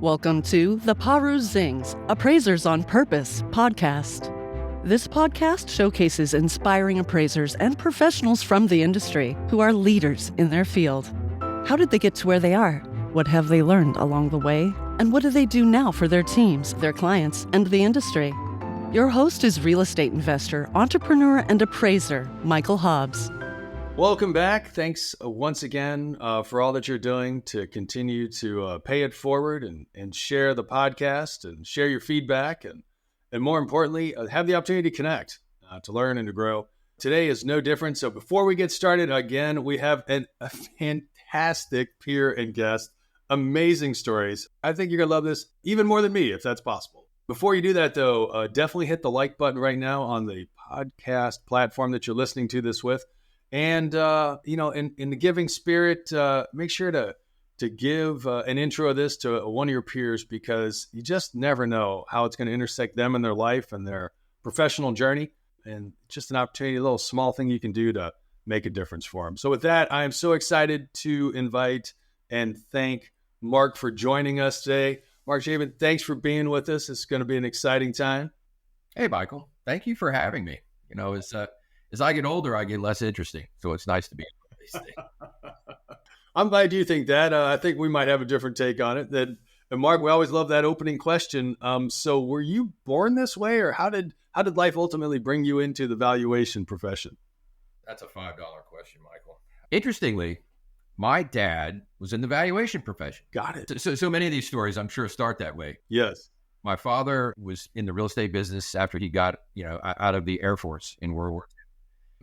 Welcome to the Paru Zings Appraisers on Purpose podcast. This podcast showcases inspiring appraisers and professionals from the industry who are leaders in their field. How did they get to where they are? What have they learned along the way? And what do they do now for their teams, their clients, and the industry? Your host is real estate investor, entrepreneur, and appraiser, Michael Hobbs. Welcome back. Thanks once again for all that you're doing to continue to pay it forward and share the podcast and share your feedback and more importantly, have the opportunity to connect, to learn and to grow. Today is no different. So before we get started, again, we have a fantastic peer and guest, amazing stories. I think you're going to love this even more than me, if that's possible. Before you do that, though, definitely hit the like button right now on the podcast platform that you're listening to this with. And, in the giving spirit, make sure to give an intro of this to one of your peers, because you just never know how it's going to intersect them in their life and their professional journey. And just an opportunity, a little small thing you can do to make a difference for them. So with that, I am so excited to invite and thank Mark for joining us today. Mark Chapin, thanks for being with us. It's going to be an exciting time. Hey, Michael. Thank you for having me. As I get older, I get less interesting. So it's nice to be in these things. I'm glad you think that. I think we might have a different take on it. And Mark, we always love that opening question. So were you born this way, or how did life ultimately bring you into the valuation profession? That's a $5 question, Michael. Interestingly, my dad was in the valuation profession. Got it. So many of these stories, I'm sure, start that way. Yes. My father was in the real estate business after he got, out of the Air Force in World War II.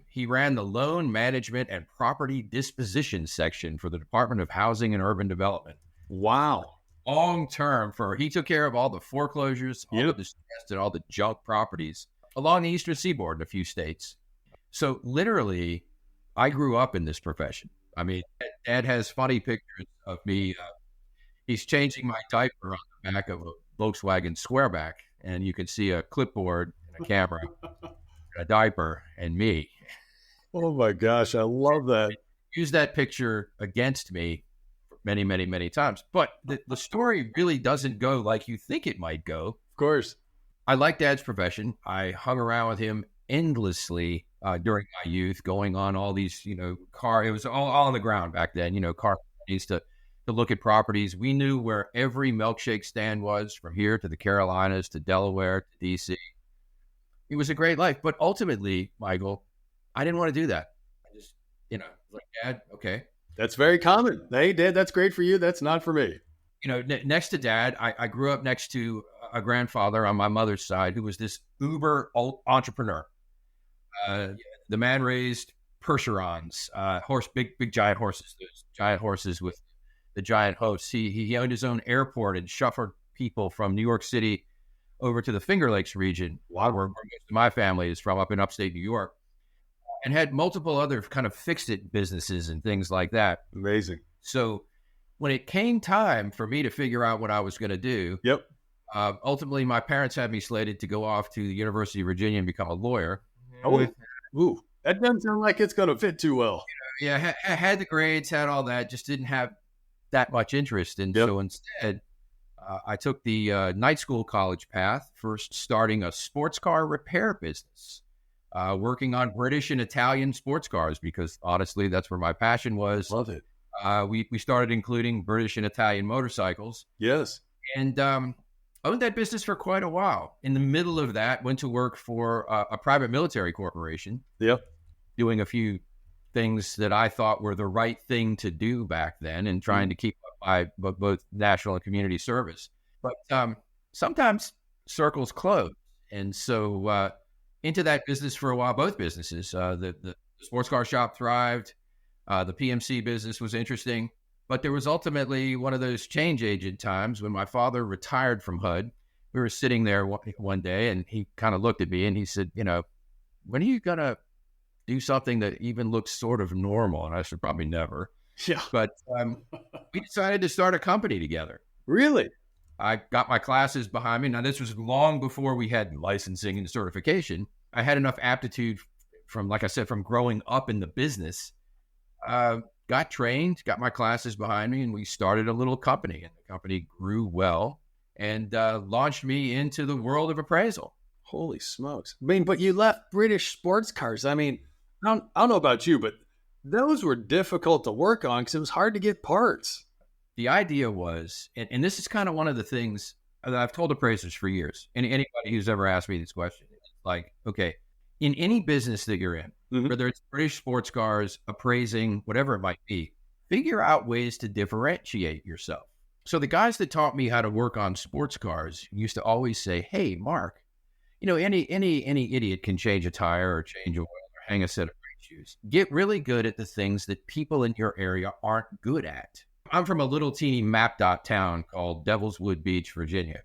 He ran the loan management and property disposition section for the Department of Housing and Urban Development. Wow. Long term he took care of all the foreclosures, all the distressed and all the junk properties along the Eastern Seaboard in a few states. So literally, I grew up in this profession. I mean, Dad has funny pictures of me. He's changing my diaper on the back of a Volkswagen Squareback, and you can see a clipboard and a camera, a diaper, and me. Oh my gosh, I love that. Use that picture against me many, many, many times. But the story really doesn't go like you think it might go. Of course. I like Dad's profession. I hung around with him endlessly during my youth, going on all these, it was all on the ground back then, car companies to look at properties. We knew where every milkshake stand was, from here to the Carolinas, to Delaware, to DC. It was a great life. But ultimately, Michael, I didn't want to do that. I just, like, Dad, okay. That's very common. Hey, Dad, that's great for you. That's not for me. Next to Dad, I grew up next to a grandfather on my mother's side who was this uber entrepreneur. The man raised Percherons, big giant horses, those giant horses with the giant hoofs. He owned his own airport and shuffled people from New York City over to the Finger Lakes region, where most of my family is from, up in upstate New York, and had multiple other kind of fix-it businesses and things like that. Amazing. So when it came time for me to figure out what I was going to do, ultimately my parents had me slated to go off to the University of Virginia and become a lawyer. Ooh, that doesn't sound like it's going to fit too well. I had the grades, had all that, just didn't have that much interest. And so instead, I took the night school college path, first starting a sports car repair business, working on British and Italian sports cars, because honestly, that's where my passion was. Love it. We started including British and Italian motorcycles. Yes. And owned that business for quite a while. In the middle of that, went to work for a private military corporation. Yep. Doing a few things that I thought were the right thing to do back then, and trying to keep up by both national and community service. But sometimes circles close. And so into that business for a while, both businesses, the sports car shop thrived. The PMC business was interesting. But there was ultimately one of those change agent times when my father retired from HUD. We were sitting there one day, and he kind of looked at me and he said, when are you going to do something that even looks sort of normal? And I said, probably never. Yeah. But we decided to start a company together. Really? I got my classes behind me. Now, this was long before we had licensing and certification. I had enough aptitude from, like I said, from growing up in the business got trained, got my classes behind me, and we started a little company. And the company grew well and launched me into the world of appraisal. Holy smokes. I mean, but you left British sports cars. I mean, I don't know about you, but those were difficult to work on because it was hard to get parts. The idea was, and this is kind of one of the things that I've told appraisers for years, and anybody who's ever asked me this question, it's like, okay, in any business that you're in, whether it's British sports cars, appraising, whatever it might be, figure out ways to differentiate yourself. So the guys that taught me how to work on sports cars used to always say, hey, Mark, you know, any idiot can change a tire or change a oil or hang a set of brake shoes. Get really good at the things that people in your area aren't good at. I'm from a little teeny map dot town called Devil's Wood Beach, Virginia.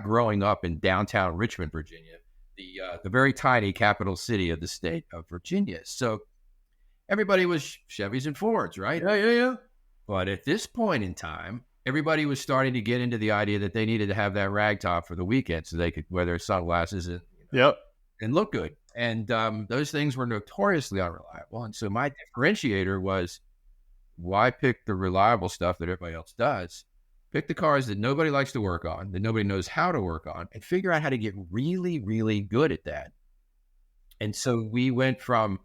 Growing up in downtown Richmond, Virginia, the very tiny capital city of the state of Virginia. So everybody was Chevys and Fords, right? Yeah. But at this point in time, everybody was starting to get into the idea that they needed to have that rag top for the weekend so they could wear their sunglasses and, and look good. And those things were notoriously unreliable. And so my differentiator was, why pick the reliable stuff that everybody else does? Pick the cars that nobody likes to work on, that nobody knows how to work on, and figure out how to get really, really good at that. And so we went from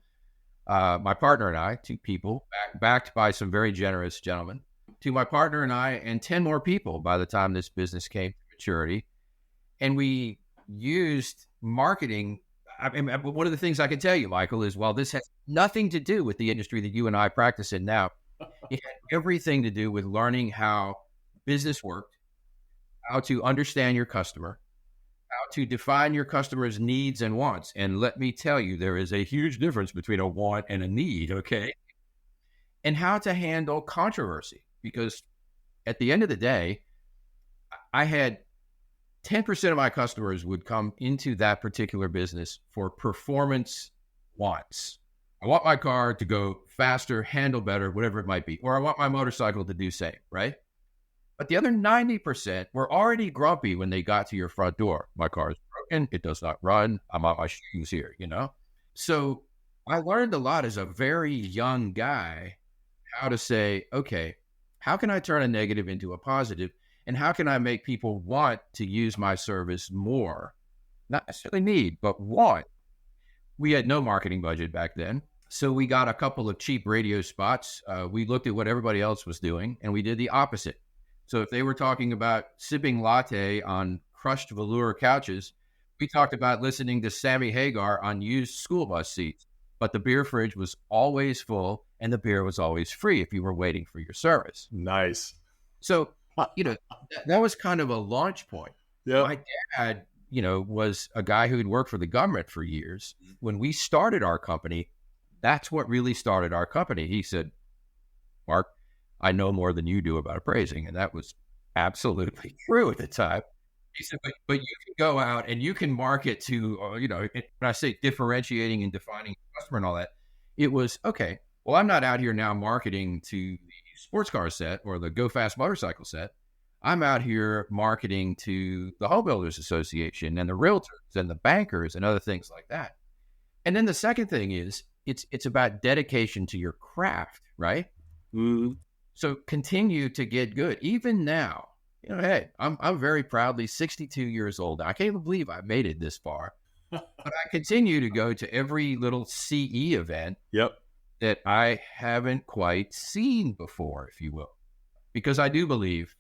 my partner and I, 2 people, backed by some very generous gentlemen, to my partner and I and 10 more people by the time this business came to maturity. And we used marketing. I mean, one of the things I can tell you, Michael, is while this has nothing to do with the industry that you and I practice in now, it had everything to do with learning how business worked, how to understand your customer, how to define your customer's needs and wants. And let me tell you, there is a huge difference between a want and a need, okay? And how to handle controversy. Because at the end of the day, I had 10% of my customers would come into that particular business for performance wants. I want my car to go faster, handle better, whatever it might be. Or I want my motorcycle to do same, right? But the other 90% were already grumpy when they got to your front door. My car is broken. It does not run. I'm on my shoes here, you know? So I learned a lot as a very young guy how to say, okay, how can I turn a negative into a positive? And how can I make people want to use my service more? Not necessarily need, but want. We had no marketing budget back then. So we got a couple of cheap radio spots. We looked at what everybody else was doing, and we did the opposite. So if they were talking about sipping latte on crushed velour couches, we talked about listening to Sammy Hagar on used school bus seats. But the beer fridge was always full, and the beer was always free if you were waiting for your service. Nice. So, you know, that was kind of a launch point. Yeah. My dad, you know, was a guy who had worked for the government for years. When we started our company, that's what really started our company. He said, Mark, I know more than you do about appraising. And that was absolutely true at the time. He said, but you can go out and you can market to, you know, when I say differentiating and defining customer and all that, it was, okay, well, I'm not out here now marketing to the sports car set or the Go Fast motorcycle set. I'm out here marketing to the Home Builders Association and the realtors and the bankers and other things like that. And then the second thing is it's about dedication to your craft, right? Mm-hmm. So continue to get good. Even now, you know, hey, I'm very proudly 62 years old. I can't even believe I made it this far. But I continue to go to every little CE event that I haven't quite seen before, if you will. Because I do believe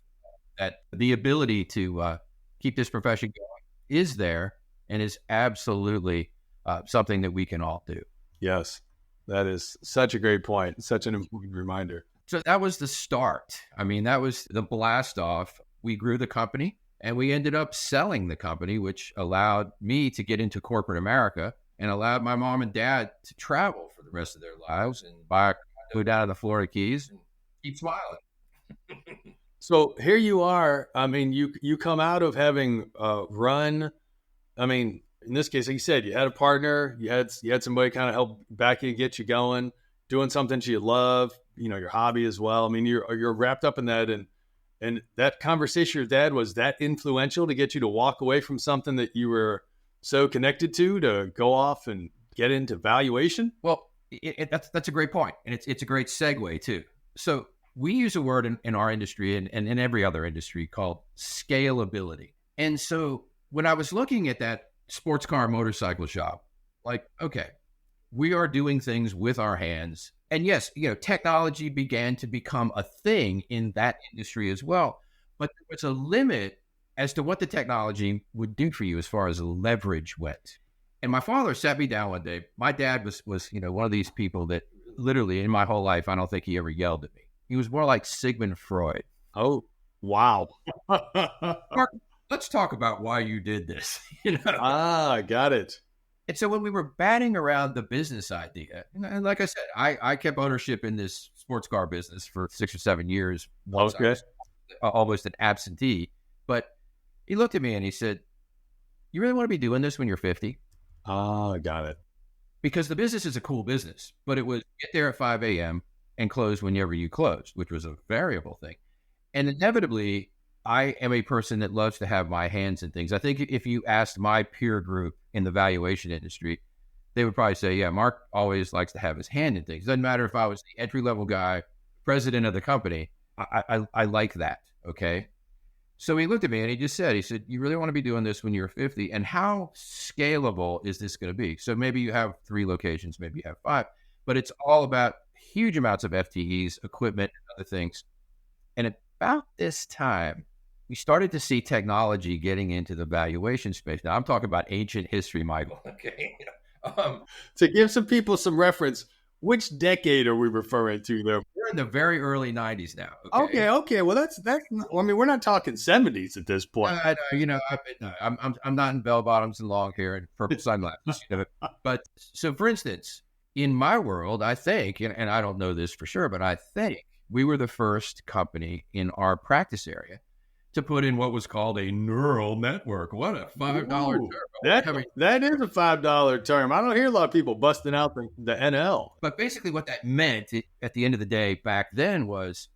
that the ability to keep this profession going is there and is absolutely something that we can all do. Yes, that is such a great point. Such an important reminder. So that was the start. I mean, that was the blast off. We grew the company and we ended up selling the company, which allowed me to get into corporate America and allowed my mom and dad to travel for the rest of their lives and buy a condo down in the Florida Keys and keep smiling. So here you are. I mean, you come out of having run. I mean, in this case, like you said, you had a partner, you had somebody kind of help back you, get you going, doing something you love, you know, your hobby as well. I mean, you're wrapped up in that, and that conversation with your dad, was that influential to get you to walk away from something that you were so connected to go off and get into valuation? Well, that's a great point, and it's a great segue too. So we use a word in our industry and in every other industry called scalability. And so when I was looking at that sports car motorcycle shop, like, okay, we are doing things with our hands. And yes, technology began to become a thing in that industry as well. But there was a limit as to what the technology would do for you as far as leverage went. And my father sat me down one day. My dad was one of these people that literally in my whole life, I don't think he ever yelled at me. He was more like Sigmund Freud. Oh, wow. Mark, let's talk about why you did this. Got it. And so when we were batting around the business idea, and like I said, I kept ownership in this sports car business for 6 or 7 years. Once I was almost an absentee. But he looked at me and he said, "You really want to be doing this when you're 50? Got it. Because the business is a cool business, but it was get there at 5 a.m. and close whenever you close, which was a variable thing. And inevitably, I am a person that loves to have my hands in things. I think if you asked my peer group in the valuation industry, they would probably say, yeah, Mark always likes to have his hand in things. Doesn't matter if I was the entry-level guy, president of the company, I like that, okay? So he looked at me and he said, you really want to be doing this when you're 50? And how scalable is this going to be? So maybe you have 3 locations, maybe you have 5, but it's all about huge amounts of FTEs, equipment, and other things. And about this time, we started to see technology getting into the valuation space. Now, I'm talking about ancient history, Michael. Okay. To give some people some reference, which decade are we referring to there? We're in the very early 90s now. Okay. Well, that's. We're not talking 70s at this point. I'm not in bell bottoms and long hair and purple sunglasses. But so, for instance, in my world, I think, and I don't know this for sure, but I think we were the first company in our practice area to put in what was called a neural network. What a $5 term. That is a $5 term. I don't hear a lot of people busting out the NL. But basically what that meant at the end of the day back then was,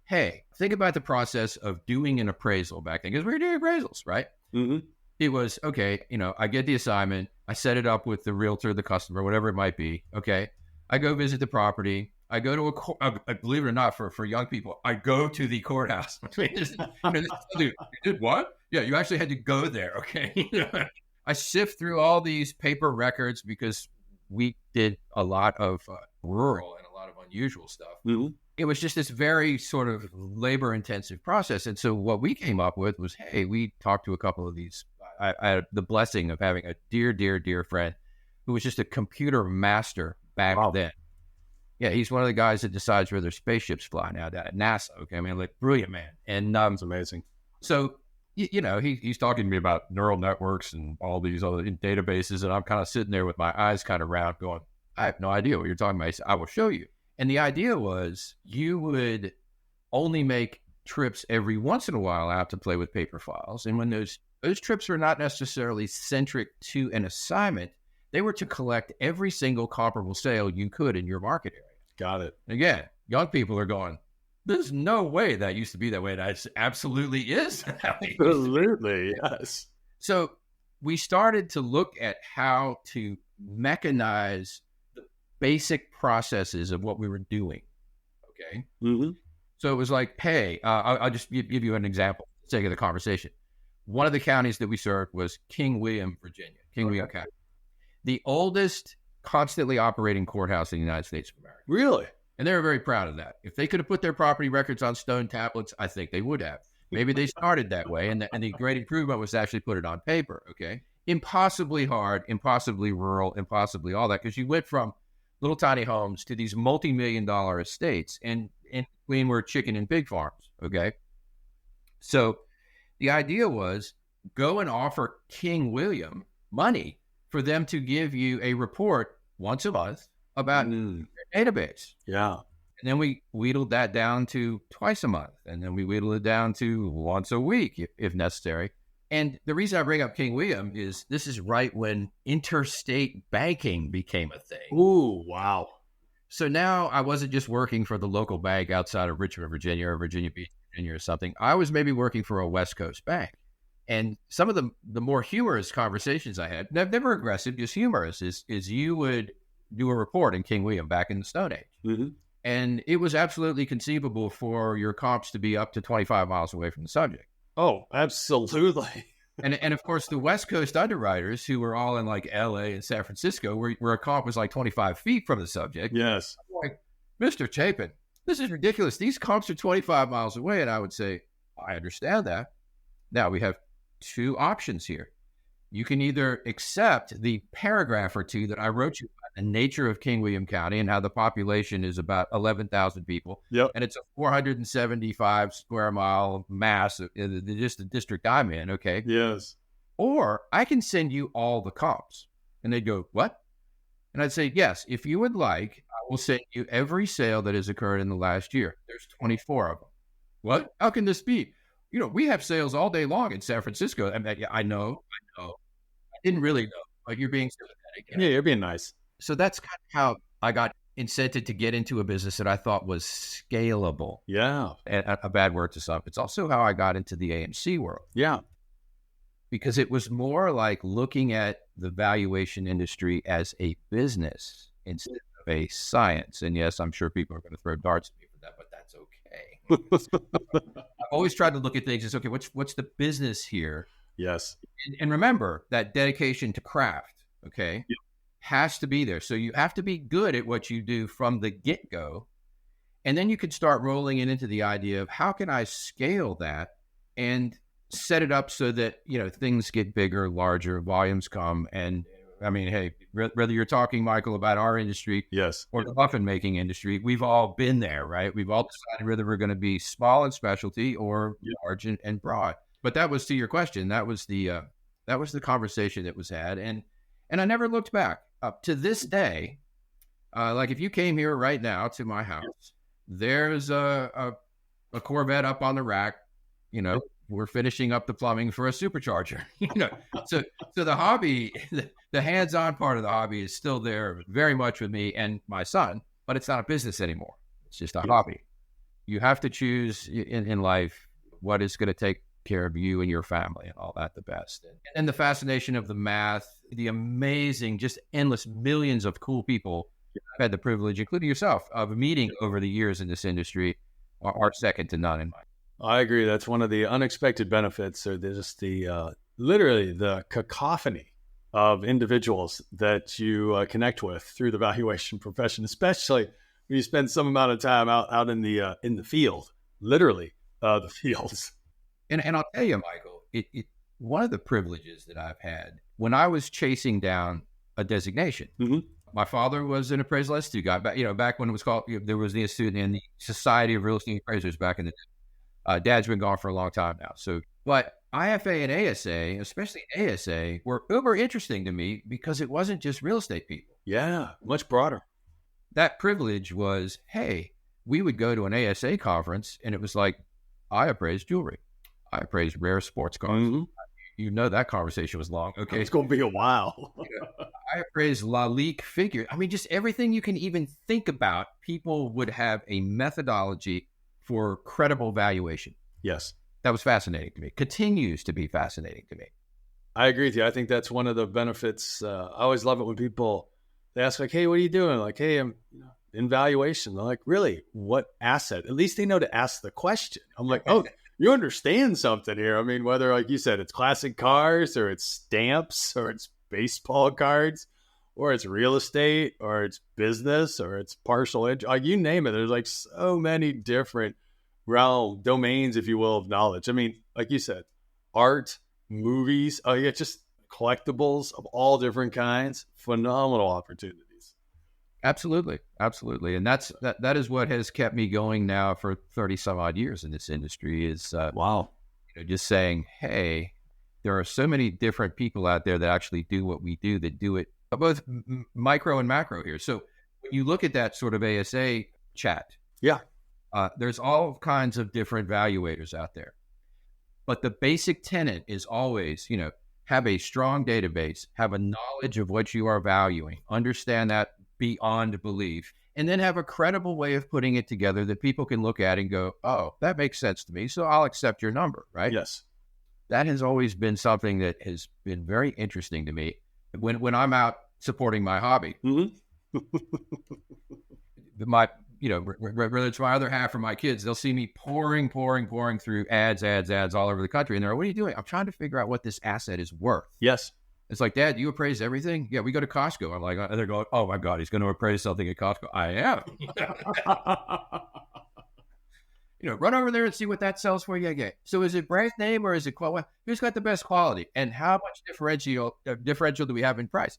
hey, think about the process of doing an appraisal back then, because we were doing appraisals, right? Mm-hmm. It was, okay, I get the assignment. I set it up with the realtor, the customer, whatever it might be. Okay. I go visit the property. I go to believe it or not, for young people, I go to the courthouse. You did what? Yeah, you actually had to go there. Okay. I sift through all these paper records because we did a lot of rural and a lot of unusual stuff. Mm-hmm. It was just this very sort of labor intensive process. And so what we came up with was, hey, we talked to a couple of these. I had the blessing of having a dear, dear, dear friend who was just a computer master back then. Yeah, he's one of the guys that decides where their spaceships fly now at NASA. Okay, I mean, like, brilliant man. And it's amazing. So, he's talking to me about neural networks and all these other databases, and I'm kind of sitting there with my eyes kind of round going, I have no idea what you're talking about. He said, I will show you. And the idea was you would only make trips every once in a while out to play with paper files. And when those trips were not necessarily centric to an assignment, they were to collect every single comparable sale you could in your market area. Got it. Again, young people are going, there's no way that used to be that way. That absolutely is. Absolutely, yes. So we started to look at how to mechanize the basic processes of what we were doing. Okay. Mm-hmm. So it was like, hey, I'll just give you an example for the sake of the conversation. One of the counties that we served was King William, Virginia, William County. The oldest constantly operating courthouse in the United States of America. Really? And they were very proud of that. If they could have put their property records on stone tablets, I think they would have. Maybe they started that way, and the great improvement was to actually put it on paper, okay? Impossibly hard, impossibly rural, impossibly all that, because you went from little tiny homes to these multi-million-dollar estates, and in between were chicken and pig farms, okay? So the idea was go and offer King William money for them to give you a report once a month about their database. Yeah. And then we wheedled that down to twice a month. And then we wheedled it down to once a week if necessary. And the reason I bring up King William is this is right when interstate banking became a thing. Ooh, wow. So now I wasn't just working for the local bank outside of Richmond, Virginia, or Virginia Beach, Virginia or something. I was maybe working for a West Coast bank. And some of the more humorous conversations I had, never aggressive, just humorous, is you would do a report in King William back in the Stone Age. Mm-hmm. And it was absolutely conceivable for your comps to be up to 25 miles away from the subject. Oh, absolutely. And of course, the West Coast underwriters who were all in like LA and San Francisco, where a comp was like 25 feet from the subject. Yes. I'm like, Mr. Chapin, this is ridiculous. These comps are 25 miles away. And I would say, I understand that. Now we have two options here. You can either accept the paragraph or two that I wrote you about the nature of King William County and how the population is about 11,000 people. Yep. And it's a 475 square mile mass, just the district I'm in. Okay. Yes. Or I can send you all the comps. And they'd go, what? And I'd say, yes, if you would like, I will send you every sale that has occurred in the last year. There's 24 of them. What? How can this be? You know, we have sales all day long in San Francisco. I mean, yeah, I know. I didn't really know. Like, you're being sympathetic. Yeah, you're being nice. So that's kind of how I got incented to get into a business that I thought was scalable. Yeah. And a bad word to some. It's also how I got into the AMC world. Yeah. Because it was more like looking at the valuation industry as a business instead of a science. And yes, I'm sure people are going to throw darts at me for that, but that's okay. I've always tried to look at things as, okay, what's the business here? Yes. And remember that dedication to craft, okay, has to be there. So you have to be good at what you do from the get-go. And then you can start rolling it into the idea of how can I scale that and set it up so that, you know, things get bigger, larger, volumes come. And I mean, hey, whether you're talking, Michael, about our industry, yes, or the muffin making industry, we've all been there, right? We've all decided whether we're going to be small and specialty or large and broad. But that was, to your question, that was the conversation that was had, and I never looked back. Up to this day, like if you came here right now to my house, there's a Corvette up on the rack. You know, we're finishing up the plumbing for a supercharger. You know, so the hobby, the hands-on part of the hobby is still there very much with me and my son, but it's not a business anymore. It's just a hobby. You have to choose in life what is going to take care of you and your family and all that the best. And the fascination of the math, the amazing, just endless millions of cool people I've had the privilege, including yourself, of meeting over the years in this industry are second to none in my. I agree. That's one of the unexpected benefits, or just the literally the cacophony of individuals that you connect with through the valuation profession, especially when you spend some amount of time out in the field, literally the fields. And I'll tell you, Michael, it one of the privileges that I've had when I was chasing down a designation. Mm-hmm. My father was an appraisal institute guy, back when it was called, there was the institute and the Society of Real Estate Appraisers back in the day. Dad's been gone for a long time now. So, but IFA and ASA, especially ASA, were uber interesting to me because it wasn't just real estate people. Yeah, much broader. That privilege was, hey, we would go to an ASA conference and it was like, I appraise jewelry. I appraise rare sports cars. Mm-hmm. You know, that conversation was long. Okay. It's going to be a while. I appraise La Ligue figure. I mean, just everything you can even think about, people would have a methodology for credible valuation. Yes. That was fascinating to me. Continues to be fascinating to me. I agree with you. I think that's one of the benefits. I always love it when people, they ask like, hey, what are you doing? Like, hey, I'm in valuation. They're like, really? What asset? At least they know to ask the question. I'm like, oh, you understand something here. I mean, whether, like you said, it's classic cars or it's stamps or it's baseball cards or it's real estate or it's business or it's partial, like you name it. There's like so many different domains, if you will, of knowledge. I mean, like you said, art, movies, just collectibles of all different kinds, phenomenal opportunities. Absolutely. Absolutely. And that is what has kept me going now for 30 some odd years in this industry is, wow. Just saying, hey, there are so many different people out there that actually do what we do, that do it both micro and macro here. So when you look at that sort of ASA chat, there's all kinds of different valuators out there. But the basic tenet is always, have a strong database, have a knowledge of what you are valuing, understand that beyond belief, and then have a credible way of putting it together that people can look at and go, oh, that makes sense to me, so I'll accept your number, right? Yes. That has always been something that has been very interesting to me when I'm out supporting my hobby. Mm-hmm. My, whether it's my other half or my kids, they'll see me pouring through ads all over the country. And they're like, what are you doing? I'm trying to figure out what this asset is worth. Yes. It's like, Dad, you appraise everything? Yeah, we go to Costco. I'm like, and they're going, oh my God, he's going to appraise something at Costco. I am. Run over there and see what that sells for you. Yeah. So is it brand name or is it quality? Who's got the best quality? And how much differential do we have in price?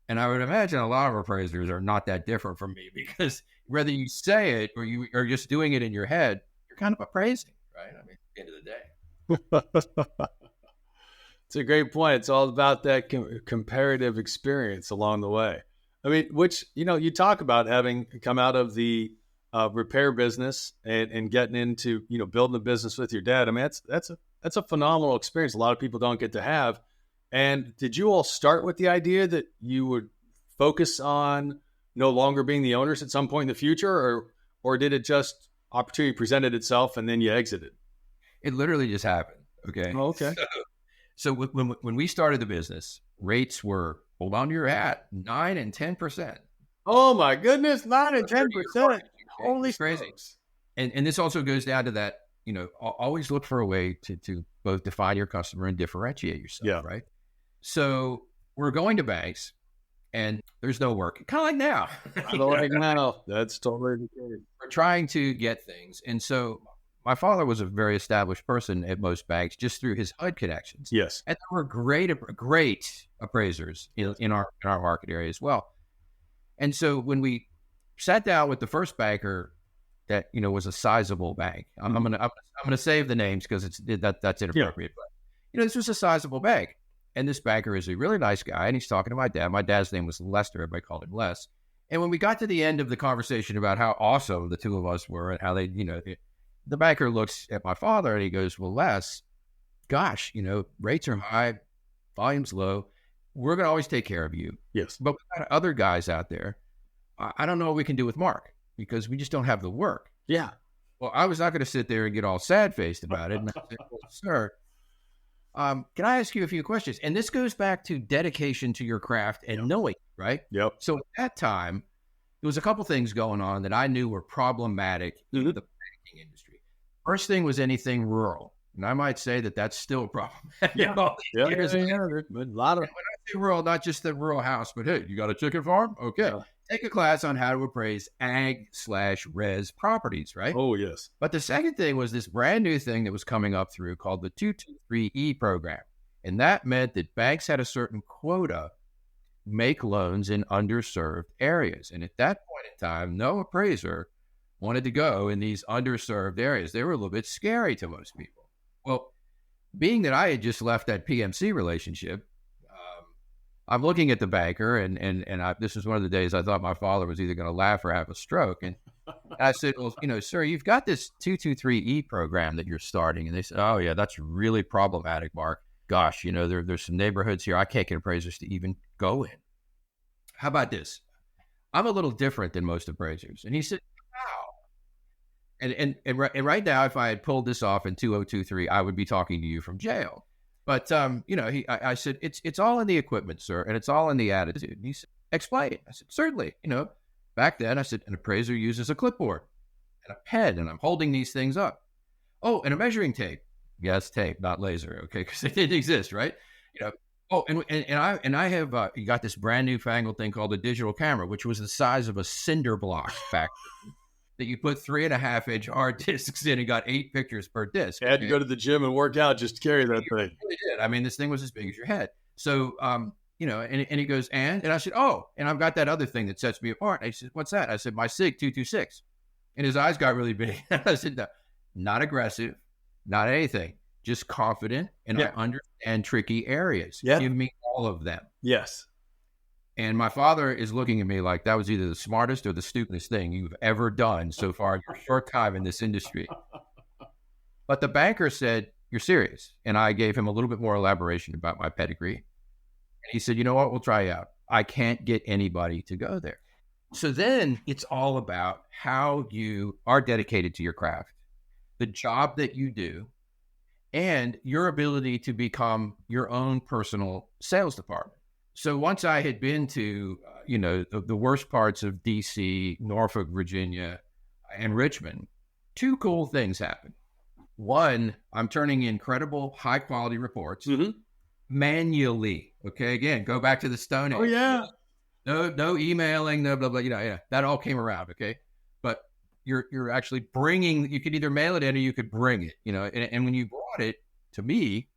And I would imagine a lot of appraisers are not that different from me, because whether you say it or you are just doing it in your head, you're kind of appraising, right? I mean, at the end of the day. It's a great point. It's all about that comparative experience along the way. I mean, which, you talk about having come out of the repair business and getting into, building a business with your dad. I mean, that's a phenomenal experience a lot of people don't get to have. And did you all start with the idea that you would focus on no longer being the owners at some point in the future, or did it just opportunity presented itself and then you exited? It literally just happened. Okay. Oh, okay. So when we started the business, rates were, hold on to your hat, 9 and 10%. Oh my goodness, 9 and 10%. Holy crazy. And this also goes down to that, always look for a way to both define your customer and differentiate yourself. Yeah. Right. So we're going to banks and there's no work. Kind of like now. Like now. That's totally the case. We're trying to get things. And so my father was a very established person at most banks just through his HUD connections. Yes. And there were great appraisers in our market area as well. And so when we sat down with the first banker that, was a sizable bank, I'm gonna save the names because that's inappropriate. Yeah. But this was a sizable bank. And this banker is a really nice guy, and he's talking to my dad. My dad's name was Lester. Everybody called him Les. And when we got to the end of the conversation about how awesome the two of us were and how they, the banker looks at my father and he goes, well, Les, gosh, rates are high, volume's low. We're going to always take care of you. Yes. But we've got other guys out there. I don't know what we can do with Mark because we just don't have the work. Yeah. Well, I was not going to sit there and get all sad-faced about it. And I said, well, sir, can I ask you a few questions? And this goes back to dedication to your craft and knowing, right? Yep. So at that time, there was a couple things going on that I knew were problematic in the banking industry. First thing was anything rural. And I might say that that's still problematic. Yeah. There's a lot of... When I say rural, not just the rural house, but hey, you got a chicken farm? Okay. Yeah. Take a class on how to appraise ag/res properties, right? Oh, yes. But the second thing was this brand new thing that was coming up through called the 223E program. And that meant that banks had a certain quota make loans in underserved areas. And at that point in time, no appraiser wanted to go in these underserved areas. They were a little bit scary to most people. Well, being that I had just left that PMC relationship, I'm looking at the banker, and this was one of the days I thought my father was either going to laugh or have a stroke. And I said, well, sir, you've got this 223E program that you're starting. And they said, oh, yeah, that's really problematic, Mark. Gosh, there's some neighborhoods here I can't get appraisers to even go in. How about this? I'm a little different than most appraisers. And he said, wow. And right now, if I had pulled this off in 2023, I would be talking to you from jail. But, I said, it's all in the equipment, sir, and it's all in the attitude. And he said, explain. I said, certainly. Back then, I said, an appraiser uses a clipboard and a pen, and I'm holding these things up. Oh, and a measuring tape. Yes, tape, not laser, okay, because it didn't exist, right? Oh, and I have got this brand new fangled thing called a digital camera, which was the size of a cinder block back then, that you put 3.5-inch hard discs in and got 8 pictures per disc. I had to go to the gym and work out just to carry that thing. Really did. I mean, this thing was as big as your head. So, and he goes, and I said, oh, and I've got that other thing that sets me apart. And he said, what's that? I said, my SIG 226. And his eyes got really big. I said, no, not aggressive, not anything, just confident. And I understand tricky areas. Yeah. Give me all of them. Yes. And my father is looking at me like that was either the smartest or the stupidest thing you've ever done so far in your short time in this industry. But the banker said, you're serious. And I gave him a little bit more elaboration about my pedigree. And he said, you know what? We'll try you out. I can't get anybody to go there. So then it's all about how you are dedicated to your craft, the job that you do, and your ability to become your own personal sales department. So once I had been to the worst parts of DC, Norfolk, Virginia, and Richmond, two cool things happen. One, I'm turning in credible, high quality reports manually. Okay, again, go back to the Stone Age. Oh yeah. No emailing, no blah blah. That all came around. Okay, but you're actually bringing. You could either mail it in or you could bring it. And when you brought it to me,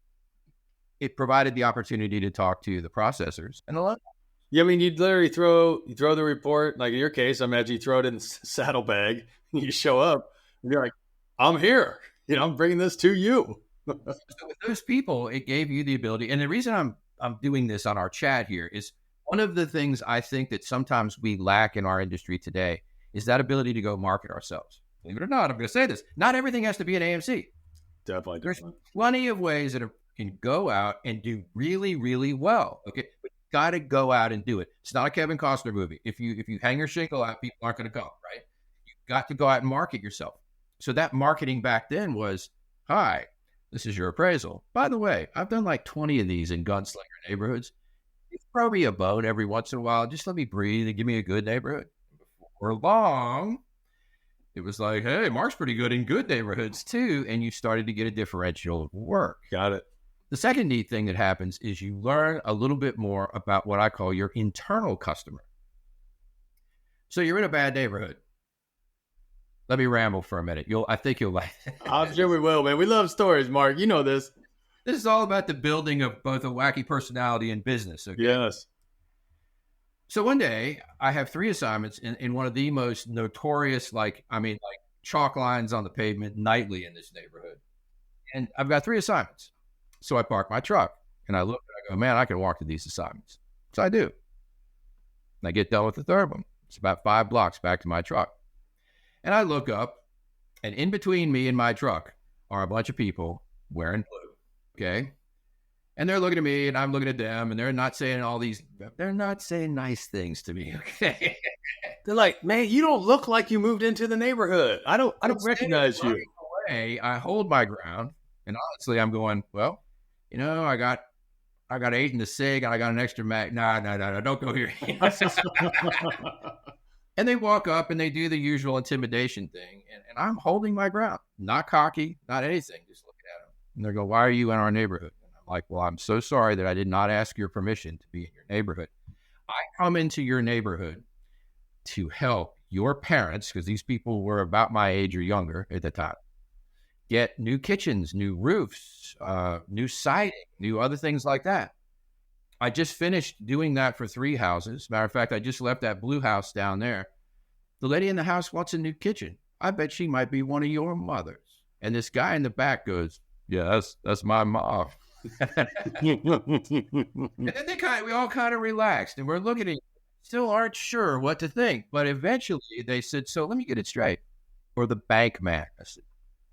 it provided the opportunity to talk to the processors and a lot. Yeah, I mean, you'd literally throw the report, like in your case, I imagine you throw it in the saddlebag, and you show up, and you're like, I'm here. I'm bringing this to you. So with those people, it gave you the ability. And the reason I'm doing this on our chat here is one of the things I think that sometimes we lack in our industry today is that ability to go market ourselves. Believe it or not, I'm going to say this. Not everything has to be an AMC. Definitely. There's plenty of ways that can go out and do really, really well. Okay. But you got to go out and do it. It's not a Kevin Costner movie. If you hang your shingle out, people aren't going to go, right? You've got to go out and market yourself. So that marketing back then was, hi, this is your appraisal. By the way, I've done like 20 of these in gunslinger neighborhoods. You throw me a bone every once in a while. Just let me breathe and give me a good neighborhood. Before long, it was like, hey, Mark's pretty good in good neighborhoods too. And you started to get a differential of work. Got it. The second neat thing that happens is you learn a little bit more about what I call your internal customer. So you're in a bad neighborhood. Let me ramble for a minute. I think you'll like it. I'm sure we will, man. We love stories, Mark. You know this. This is all about the building of both a wacky personality and business. Okay? Yes. So one day I have 3 assignments in one of the most notorious, like chalk lines on the pavement nightly in this neighborhood. And I've got 3 assignments. So I park my truck and I look and I go, man, I can walk to these assignments. So I do. And I get done with the third one. It's about 5 blocks back to my truck. And I look up, and in between me and my truck are a bunch of people wearing blue, okay? And they're looking at me, and I'm looking at them, and they're not saying nice things to me, okay? They're like, man, you don't look like you moved into the neighborhood. I don't recognize you. Away, I hold my ground, and honestly, I'm going, well, I got 8 in the SIG, and I got an extra mag. No, don't go here. And they walk up and they do the usual intimidation thing. And I'm holding my ground, not cocky, not anything, just looking at them. And they go, why are you in our neighborhood? And I'm like, well, I'm so sorry that I did not ask your permission to be in your neighborhood. I come into your neighborhood to help your parents, because these people were about my age or younger at the time, get new kitchens, new roofs, new siding, new other things like that. I just finished doing that for 3 houses. Matter of fact, I just left that blue house down there. The lady in the house wants a new kitchen. I bet she might be one of your mothers. And this guy in the back goes, yeah, that's my mom. And then we all kind of relaxed and we're looking at each other, still aren't sure what to think. But eventually they said, so let me get it straight. Or the bank man. I said,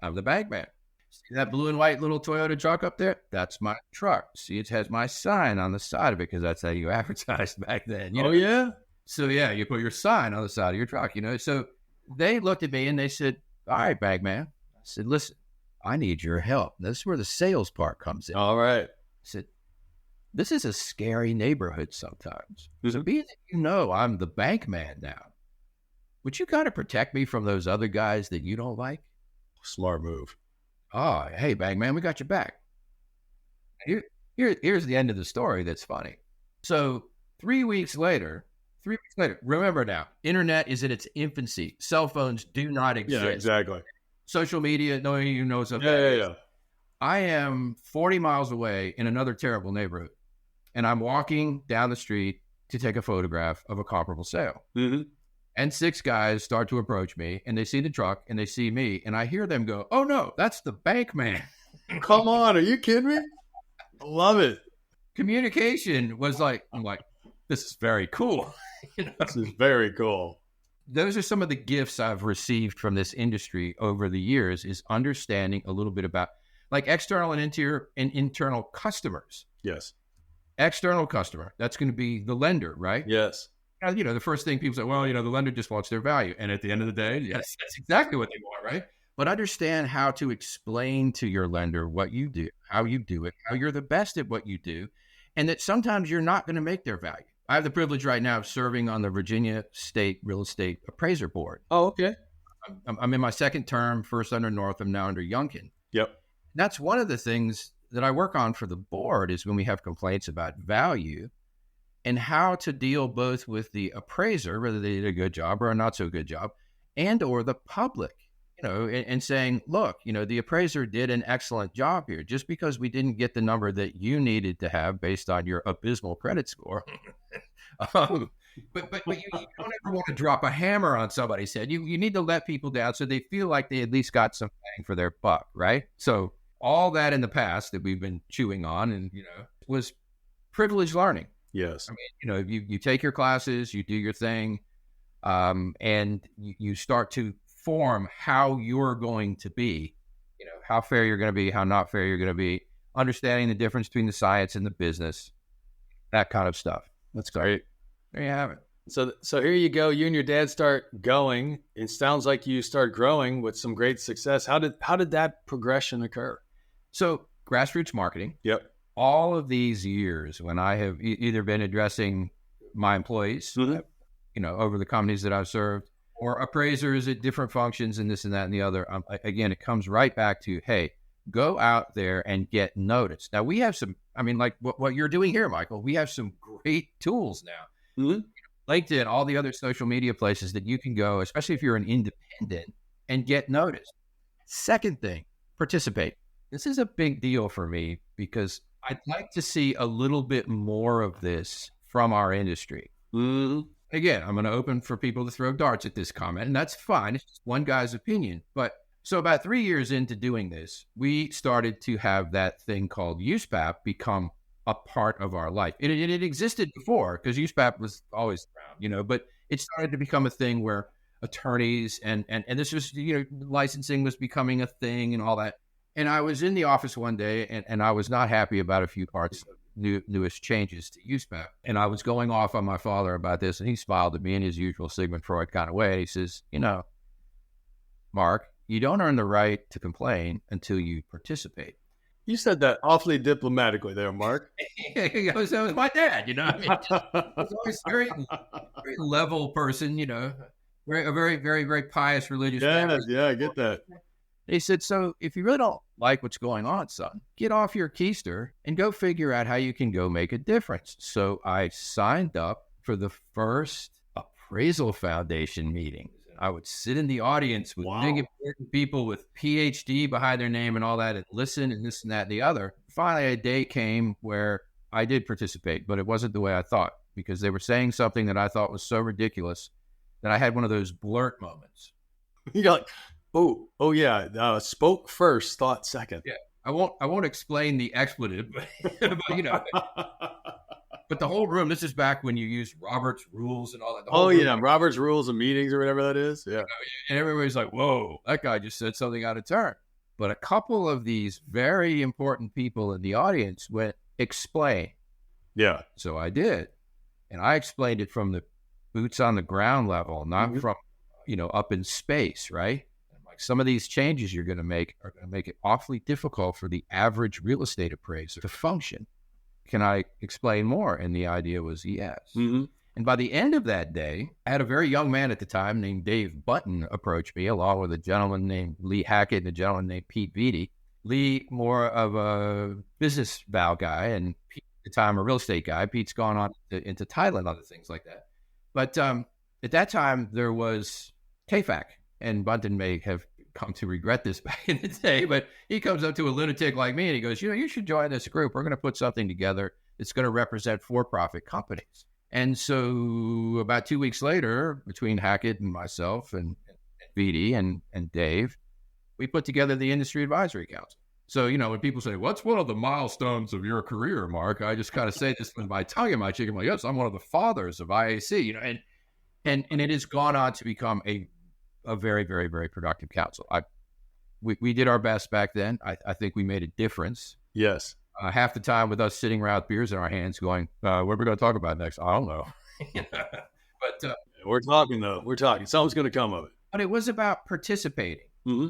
I'm the bank man. See that blue and white little Toyota truck up there? That's my truck. See, it has my sign on the side of it because that's how you advertised back then. Oh, yeah? So, yeah, you put your sign on the side of your truck, So they looked at me and they said, all right, bagman. I said, listen, I need your help. This is where the sales part comes in. All right. I said, this is a scary neighborhood sometimes. So being that I'm the bank man now, would you kind of protect me from those other guys that you don't like? Smart move. Oh, hey, bang man, we got your back. Here's the end of the story that's funny. So 3 weeks later, remember now, internet is in its infancy. Cell phones do not exist. Yeah, exactly. Social media, no one even knows something. Yeah. I am 40 miles away in another terrible neighborhood, and I'm walking down the street to take a photograph of a comparable sale. Mm-hmm. And 6 guys start to approach me, and they see the truck, and they see me, and I hear them go, oh, no, that's the bank man. Come on, are you kidding me? I love it. Communication was I'm like, this is very cool. This is very cool. Those are some of the gifts I've received from this industry over the years, is understanding a little bit about external and internal customers. Yes. External customer, that's going to be the lender, right? Yes. The first thing people say, well, the lender just wants their value. And at the end of the day, yes, that's exactly what they want, right? But understand how to explain to your lender what you do, how you do it, how you're the best at what you do, and that sometimes you're not going to make their value. I have the privilege right now of serving on the Virginia State Real Estate Appraiser Board. Oh, okay. I'm in my second term, first under Northam, now under Youngkin. Yep. That's one of the things that I work on for the board is when we have complaints about value and how to deal both with the appraiser, whether they did a good job or a not so good job, and or the public, and saying, look, the appraiser did an excellent job here. Just because we didn't get the number that you needed to have based on your abysmal credit score. But you don't ever want to drop a hammer on somebody's head. You need to let people down so they feel like they at least got some bang for their buck, right? So all that in the past that we've been chewing on and, was privileged learning. Yes. I mean, you take your classes, you do your thing, and you start to form how you're going to be, how fair you're going to be, how not fair you're going to be, understanding the difference between the science and the business, that kind of stuff. That's great. There you have it. So here you go. You and your dad start going. It sounds like you start growing with some great success. How did that progression occur? So grassroots marketing. Yep. All of these years when I have either been addressing my employees, over the companies that I've served, or appraisers at different functions and this and that and the other. Again, it comes right back to, hey, go out there and get noticed. Now we have some, like what you're doing here, Michael, we have some great tools now. Mm-hmm. LinkedIn, all the other social media places that you can go, especially if you're an independent, and get noticed. Second thing, participate. This is a big deal for me because I'd like to see a little bit more of this from our industry. Mm-hmm. Again, I'm going to open for people to throw darts at this comment, and that's fine. It's just one guy's opinion. But so about 3 years into doing this, we started to have that thing called USPAP become a part of our life. It existed before because USPAP was always around, but it started to become a thing where attorneys and this was, licensing was becoming a thing and all that. And I was in the office one day and I was not happy about a few parts of newest changes to USPAP. And I was going off on my father about this, and he smiled at me in his usual Sigmund Freud kind of way. He says, Mark, you don't earn the right to complain until you participate. You said that awfully diplomatically there, Mark. That was my dad, he was always very, very level person, a very, very, very pious religious man. Yeah, I get that. He said, so if you really don't like what's going on, son, get off your keister and go figure out how you can go make a difference. So I signed up for the first Appraisal Foundation meetings. I would sit in the audience with big important people with PhD behind their name and all that and listen and this and that and the other. Finally, a day came where I did participate, but it wasn't the way I thought because they were saying something that I thought was so ridiculous that I had one of those blurt moments. You're like, oh yeah, spoke first, thought second. Yeah, I won't explain the expletive, but but the whole room. This is back when you used Robert's rules and all that. Robert's rules of meetings or whatever that is. Yeah, and everybody's like, "Whoa, that guy just said something out of turn." But a couple of these very important people in the audience went, "Explain." Yeah. So I did, and I explained it from the boots on the ground level, not from up in space, right? Like some of these changes you're going to make are going to make it awfully difficult for the average real estate appraiser to function. Can I explain more? And the idea was yes. Mm-hmm. And by the end of that day, I had a very young man at the time named Dave Button approach me, along with a gentleman named Lee Hackett and a gentleman named Pete Vitti. Lee, more of a business val guy, and Pete, at the time, a real estate guy. Pete's gone on into Thailand and other things like that. But at that time, there was KFAC, and Button may have come to regret this back in the day, but he comes up to a lunatic like me and he goes, you should join this group. We're going to put something together that's going to represent for-profit companies. And so about 2 weeks later, between Hackett and myself and VD and Dave, we put together the Industry Advisory Council. So, when people say, what's one of the milestones of your career, Mark? I just kind of say this with my tongue in my cheek. I'm like, yes, I'm one of the fathers of IAC, and it has gone on to become a very, very, very productive council. We did our best back then. I think we made a difference. Yes. Half the time with us sitting around with beers in our hands going, what are we going to talk about next? I don't know. But we're talking, though. We're talking. Something's going to come of it. But it was about participating. Mm-hmm.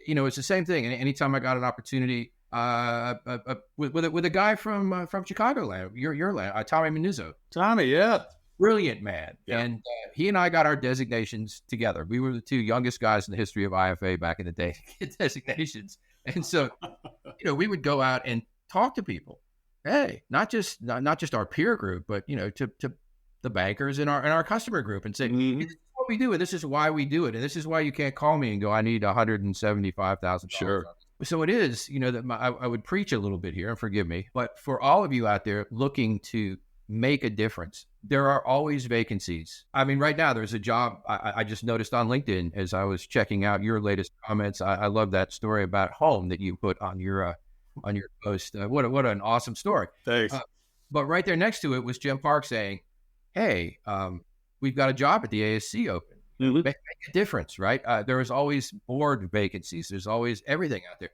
And, it's the same thing. And anytime I got an opportunity, with a guy from Chicagoland, your land, Tommy Manuzzo. Tommy, yeah. Brilliant man. Yeah. And he and I got our designations together. We were the two youngest guys in the history of IFA back in the day to get designations. And so, we would go out and talk to people. Hey, not just our peer group, but, to the bankers in our customer group and say, Mhm. This is what we do. And this is why we do it. And this is why you can't call me and go, I need $175,000. Sure. So it is, that I would preach a little bit here, and forgive me, but for all of you out there looking to make a difference, there are always vacancies. I mean, right now there's a job I just noticed on LinkedIn as I was checking out your latest comments. I love that story about home that you put on your post. What an awesome story. Thanks. But right there next to it was Jim Park saying, hey, we've got a job at the ASC open. Mhm. Make a difference, right? There is always board vacancies. There's always everything out there.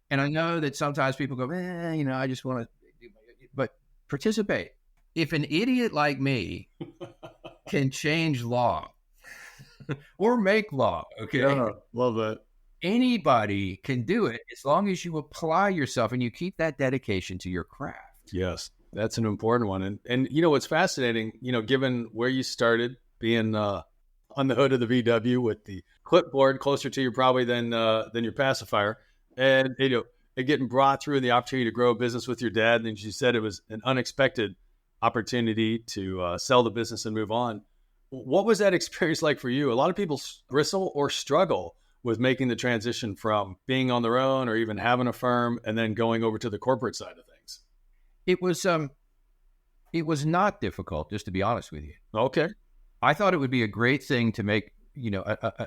And I know that sometimes people go, I just want to, but participate. If an idiot like me can change law or make law, okay, Yeah, love that. anybody can do it as long as you apply yourself and you keep that dedication to your craft. Yes, that's an important one. And what's fascinating, given where you started, being on the hood of the VW with the clipboard closer to you probably than your pacifier, and and getting brought through the opportunity to grow a business with your dad. And you said it was an unexpected opportunity to sell the business and move on. What was that experience like for you? A lot of people bristle or struggle with making the transition from being on their own or even having a firm and then going over to the corporate side of things. It was not difficult, just to be honest with you. Okay. I thought it would be a great thing to make,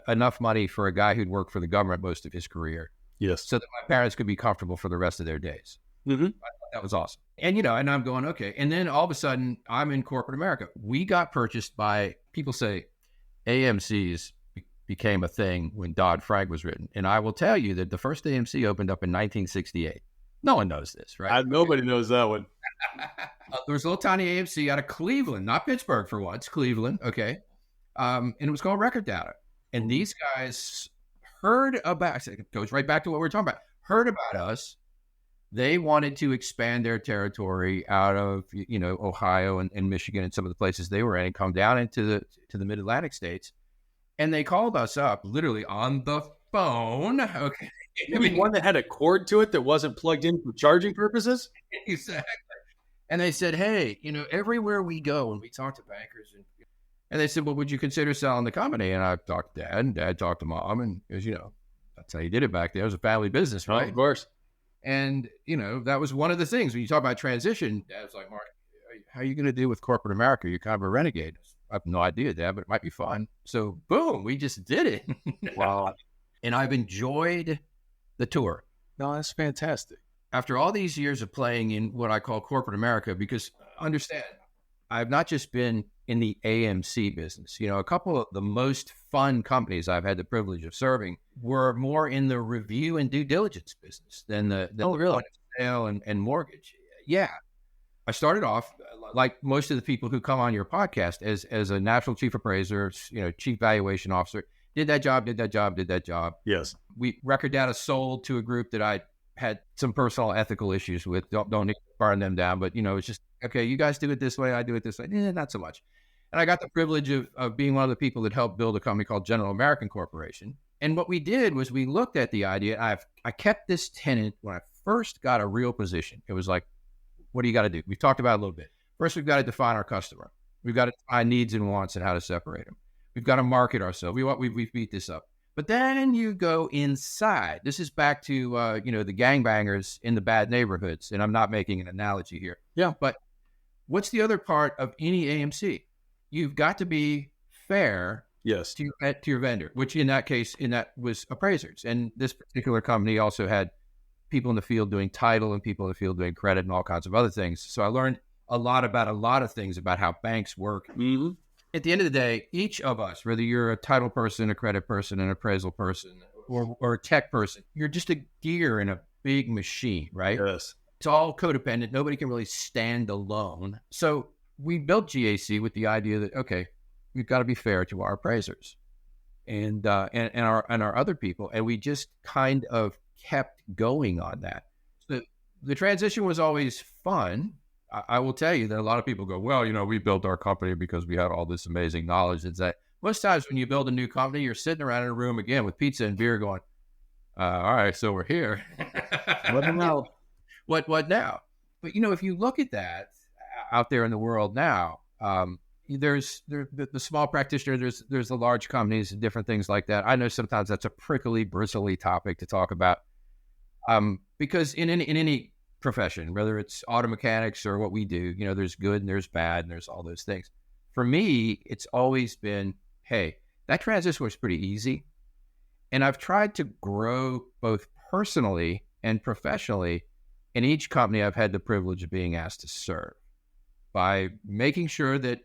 enough money for a guy who'd worked for the government most of his career. Yes. So that my parents could be comfortable for the rest of their days. Mm-hmm. I thought that was awesome. And, and I'm going, okay. And then all of a sudden I'm in corporate America. We got purchased by, people say AMCs became a thing when Dodd-Frank was written. And I will tell you that the first AMC opened up in 1968. No one knows this, right? Nobody knows that one. There was a little tiny AMC out of Cleveland, not Pittsburgh for once, Cleveland, okay. And it was called Record Data. And these guys heard about, it goes right back to what we were talking about, heard about us. They wanted to expand their territory out of, Ohio and Michigan and some of the places they were in, and come down into the mid-Atlantic states. And they called us up literally on the phone. Okay. You mean one that had a cord to it that wasn't plugged in for charging purposes? Exactly. And they said, hey, everywhere we go and we talk to bankers and they said, well, would you consider selling the company? And I talked to Dad, and Dad talked to Mom, and as that's how you did it back then. It was a family business, right? Oh, of course. And, that was one of the things when you talk about transition. Dad was like, Mark, how are you going to do with corporate America? You're kind of a renegade. I have no idea, Dad, but it might be fun. So boom, we just did it. Wow. And I've enjoyed the tour. No, that's fantastic. After all these years of playing in what I call corporate America, because understand, I've not just been in the AMC business. A couple of the most fun companies I've had the privilege of serving were more in the review and due diligence business than the really? point of sale and mortgage. Yeah. I started off like most of the people who come on your podcast as a national chief appraiser, chief valuation officer, did that job. Yes. Record Data sold to a group that I had some personal ethical issues with. Don't need to burn them down, but it's just, okay, you guys do it this way, I do it this way. Not so much. And I got the privilege of being one of the people that helped build a company called General American Corporation. And what we did was we looked at the idea. I kept this tenet when I first got a real position. It was like, what do you got to do? We've talked about it a little bit. First, we've got to define our customer. We've got to define needs and wants and how to separate them. We've got to market ourselves. We've beat this up. But then you go inside. This is back to, the gangbangers in the bad neighborhoods. And I'm not making an analogy here. Yeah. But what's the other part of any AMC? You've got to be fair. Yes. To your vendor, which in that case, was appraisers. And this particular company also had people in the field doing title and people in the field doing credit and all kinds of other things. So I learned a lot about a lot of things about how banks work. Mm-hmm. At the end of the day, each of us, whether you're a title person, a credit person, an appraisal person, or a tech person, you're just a gear in a big machine, right? Yes. It's all codependent. Nobody can really stand alone. So we built GAC with the idea that, okay, we've got to be fair to our appraisers and our other people. And we just kind of kept going on that. So the transition was always fun. I will tell you that a lot of people go, well, we built our company because we had all this amazing knowledge. It's that most times when you build a new company, you're sitting around in a room again with pizza and beer going, all right, so we're here. What now? What now? But, if you look at that out there in the world now, there's the small practitioner, there's the large companies and different things like that. I know sometimes that's a prickly, bristly topic to talk about, because in any profession, whether it's auto mechanics or what we do, there's good and there's bad and there's all those things. For me, it's always been, hey, that transition was pretty easy. And I've tried to grow both personally and professionally in each company I've had the privilege of being asked to serve by making sure that,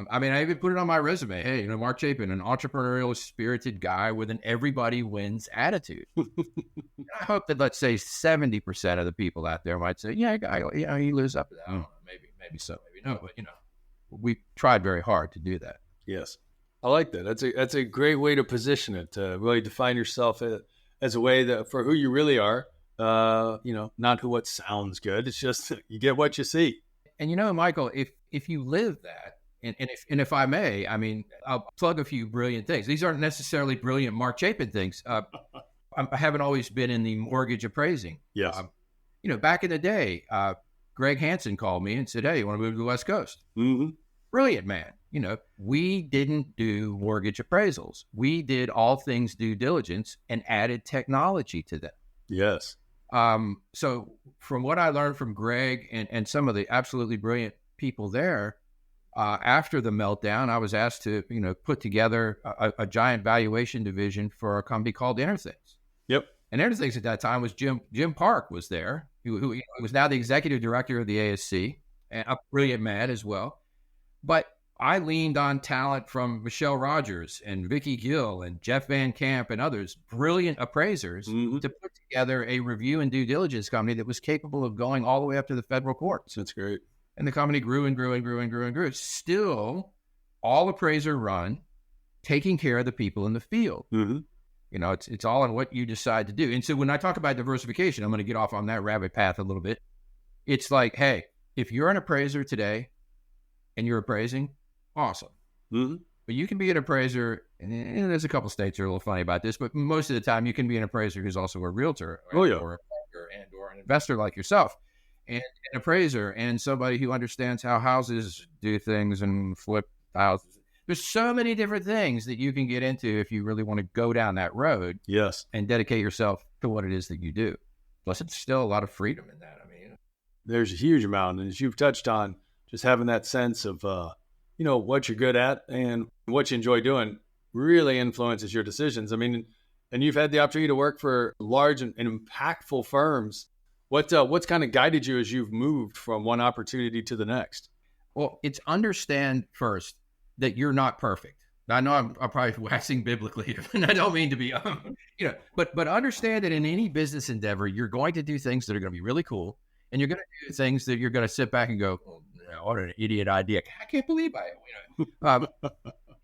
I even put it on my resume. Hey, Mark Chapin, an entrepreneurial, spirited guy with an everybody wins attitude. I hope that, let's say, 70% of the people out there might say, yeah, he lives up to that. I don't know, maybe so, maybe no, but we tried very hard to do that. Yes, I like that. That's a great way to position it, to really define yourself as a way that for who you really are. Not what sounds good. It's just you get what you see. And Michael, if you live that, and if I may, I'll plug a few brilliant things. These aren't necessarily brilliant Mark Chapin things. I haven't always been in the mortgage appraising. Yes. Back in the day, Greg Hansen called me and said, hey, you want to move to the West Coast? Mm-hmm. Brilliant, man. We didn't do mortgage appraisals. We did all things due diligence and added technology to them. Yes. So from what I learned from Greg and some of the absolutely brilliant people there, after the meltdown, I was asked to, put together a giant valuation division for a company called Interthings. Yep. And Interthings at that time was Jim Park was there, who was now the executive director of the ASC, and a brilliant man as well. But I leaned on talent from Michelle Rogers and Vicky Gill and Jeff Van Camp and others, brilliant appraisers, Mm-hmm. to put together a review and due diligence company that was capable of going all the way up to the federal courts. That's great. And the company grew and grew and grew and grew and grew. Still, all appraiser run, taking care of the people in the field. Mm-hmm. It's all on what you decide to do. And so when I talk about diversification, I'm going to get off on that rabbit path a little bit. It's like, hey, if you're an appraiser today and you're appraising, awesome. Mm-hmm. But you can be an appraiser, and there's a couple states that are a little funny about this, but most of the time you can be an appraiser who's also a realtor or a banker or an investor like yourself, and an appraiser and somebody who understands how houses do things and flip houses. There's so many different things that you can get into if you really want to go down that road. Yes. And dedicate yourself to what it is that you do. Plus, it's still a lot of freedom in that. There's a huge amount. And as you've touched on, just having that sense of, what you're good at and what you enjoy doing really influences your decisions. And you've had the opportunity to work for large and impactful firms. What's kind of guided you as you've moved from one opportunity to the next? Well, it's understand first that you're not perfect. I know I'm probably waxing biblically, and I don't mean to be, but understand that in any business endeavor, you're going to do things that are going to be really cool, and you're going to do things that you're going to sit back and go, oh, what an idiot idea! I can't believe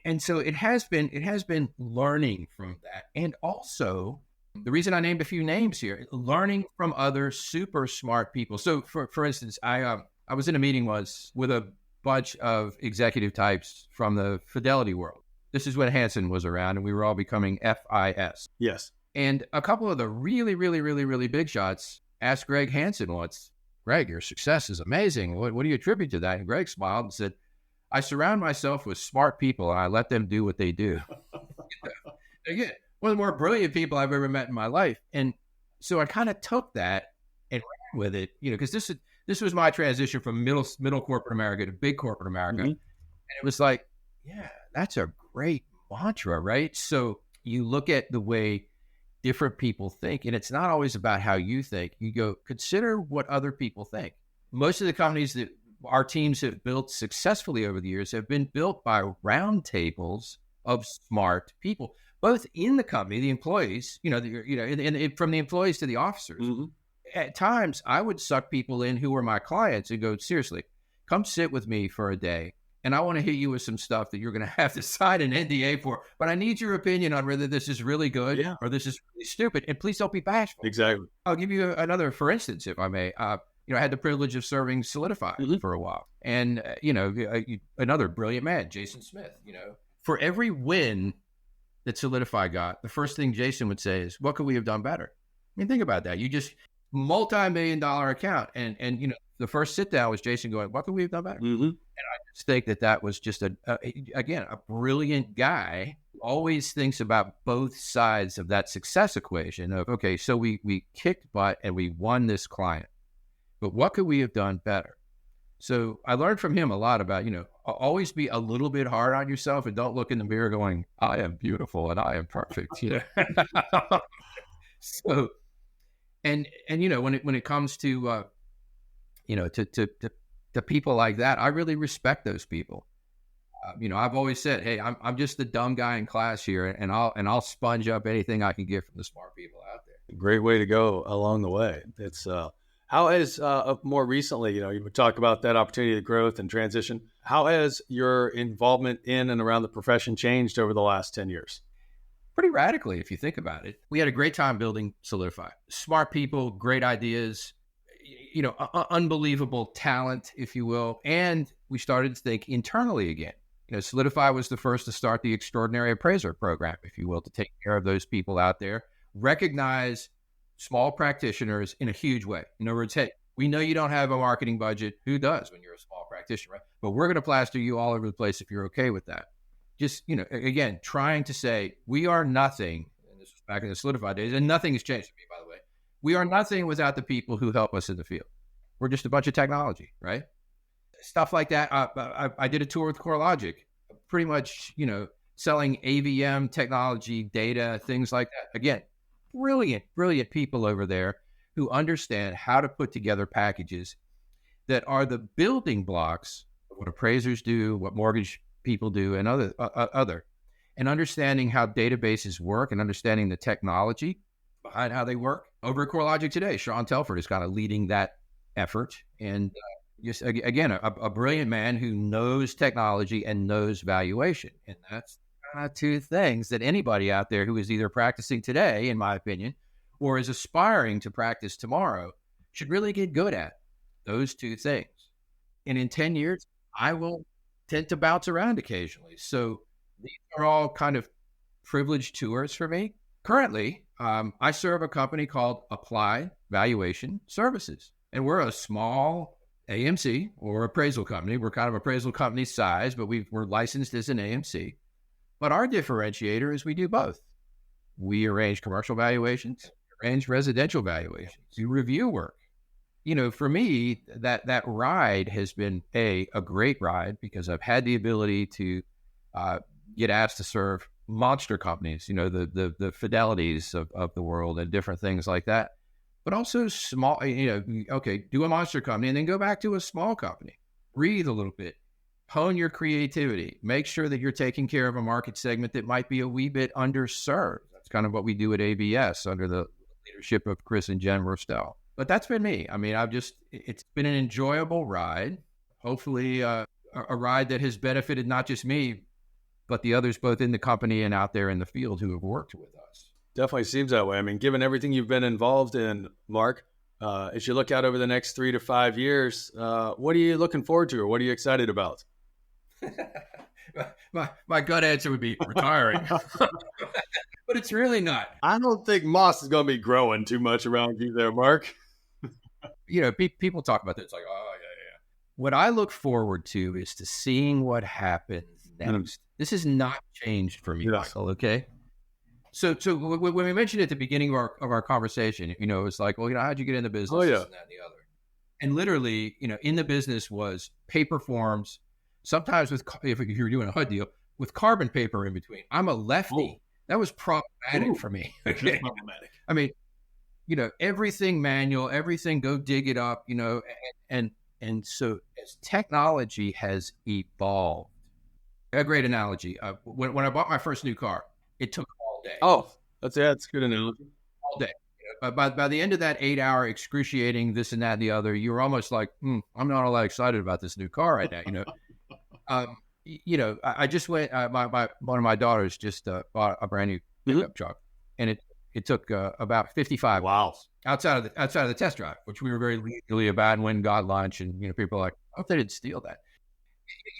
and so it has been learning from that, and also the reason I named a few names here, learning from other super smart people. So, for instance, I was in a meeting with a bunch of executive types from the Fidelity world. This is when Hansen was around and we were all becoming FIS. Yes. And a couple of the really, really, really, really big shots asked Greg Hansen once, Greg, your success is amazing. What do you attribute to that? And Greg smiled and said, I surround myself with smart people and I let them do what they do. Again, one of the more brilliant people I've ever met in my life. And so I kind of took that and ran with it, because this was my transition from middle corporate America to big corporate America. Mm-hmm. And it was like, yeah, that's a great mantra, right? So you look at the way different people think, and it's not always about how you think. You go, consider what other people think. Most of the companies that our teams have built successfully over the years have been built by round tables of smart people, both in the company, the employees, from the employees to the officers. Mm-hmm. At times, I would suck people in who were my clients and go, seriously, come sit with me for a day. And I want to hit you with some stuff that you're going to have to sign an NDA for. But I need your opinion on whether this is really good or this is really stupid. And please don't be bashful. Exactly. I'll give you another, for instance, if I may. I had the privilege of serving Solidify for a while. And, another brilliant man, Jason Smith, for every win that Solidify got, the first thing Jason would say is, what could we have done better? I mean, think about that. You just multi-million-dollar account. And the first sit down was Jason going, what could we have done better? And I just think that was just a brilliant guy who always thinks about both sides of that success equation of, okay, so we kicked butt and we won this client, but what could we have done better? So I learned from him a lot about, always be a little bit hard on yourself and don't look in the mirror going, I am beautiful and I am perfect. So, and when it comes to, to people like that, I really respect those people. I've always said, hey, I'm just the dumb guy in class here, and I'll sponge up anything I can get from the smart people out there. Great way to go along the way. It's how has more recently, you talk about that opportunity of growth and transition. How has your involvement in and around the profession changed over the last 10 years? Pretty radically, if you think about it. We had a great time building Solidify. Smart people, great ideas, unbelievable talent, if you will. And we started to think internally again. Solidify was the first to start the extraordinary appraiser program, if you will, to take care of those people out there, recognize small practitioners in a huge way. In other words, hey, we know you don't have a marketing budget. Who does when you're a small practitioner, right? But we're going to plaster you all over the place if you're okay with that. Just, again, trying to say we are nothing, and this was back in the Solidify days, and nothing has changed for me, by the way. We are nothing without the people who help us in the field. We're just a bunch of technology, right? Stuff like that. I did a tour with CoreLogic, pretty much, selling AVM technology, data, things like that. Again, brilliant people over there who understand how to put together packages that are the building blocks of what appraisers do, what mortgage people do, and other, and understanding how databases work and understanding the technology behind how they work. Over at CoreLogic today, Sean Telford is kind of leading that effort. And just, again, a brilliant man who knows technology and knows valuation. And that's two things that anybody out there who is either practicing today, in my opinion, or is aspiring to practice tomorrow should really get good at. Those two things. And in 10 years, I will tend to bounce around occasionally. So these are all kind of privileged tours for me. Currently, I serve a company called Applied Valuation Services, and we're a small AMC or appraisal company. We're kind of appraisal company size, but we're licensed as an AMC. But our differentiator is we do both. We arrange commercial valuations, arrange residential valuations, do review work. For me, that ride has been a great ride because I've had the ability to get asked to serve monster companies, the Fidelities of the world and different things like that. But also small, okay, do a monster company and then go back to a small company. Breathe a little bit. Hone your creativity. Make sure that you're taking care of a market segment that might be a wee bit underserved. That's kind of what we do at ABS under the leadership of Chris and Jen Rostel. But that's been me. I mean, it's been an enjoyable ride. Hopefully a ride that has benefited not just me, but the others both in the company and out there in the field who have worked with us. Definitely seems that way. I mean, given everything you've been involved in, Mark, as you look out over the next 3 to 5 years, what are you looking forward to or what are you excited about? My gut answer would be retiring. But it's really not. I don't think moss is going to be growing too much around you there, Mark. People talk about this. It's like, oh, yeah. What I look forward to is to seeing what happens next. This has not changed for me, Michael, okay? So when we mentioned at the beginning of our conversation, it's like, well, how'd you get in the business? Oh, yeah. This and that and the other. And literally, in the business was paper forms, sometimes if you're doing a HUD deal, with carbon paper in between. I'm a lefty. Oh. That was problematic for me. Okay? Problematic. I mean, everything manual, everything, go dig it up, and so as technology has evolved, a great analogy. When I bought my first new car, it took all day. Oh, that's a good analogy. All day. By the end of that 8-hour excruciating this and that and the other, you were almost like, I'm not all that excited about this new car right now. I just went. One of my daughters just bought a brand new pickup truck, and It took about 55 Wow. outside of the test drive, which we were very legally about and when got lunch. And, people are like, I hope they didn't steal that.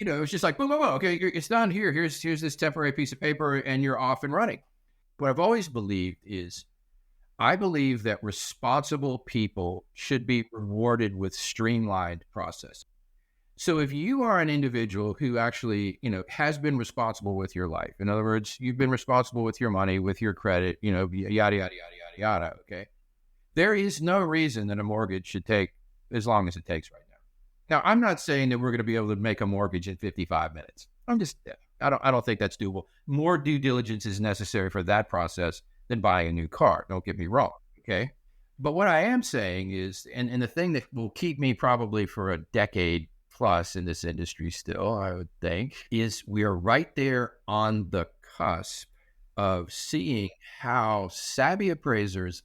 It was just like, boom, boom, boom. Okay, it's done here. Here's this temporary piece of paper and you're off and running. What I've always believed is I believe that responsible people should be rewarded with streamlined process. So if you are an individual who actually, has been responsible with your life, in other words, you've been responsible with your money, with your credit, yada, yada, yada, yada, yada, okay? There is no reason that a mortgage should take as long as it takes right now. Now, I'm not saying that we're going to be able to make a mortgage in 55 minutes. I don't think that's doable. More due diligence is necessary for that process than buying a new car. Don't get me wrong, okay? But what I am saying is, and the thing that will keep me probably for a decade plus in this industry still, I would think, is we are right there on the cusp of seeing how savvy appraisers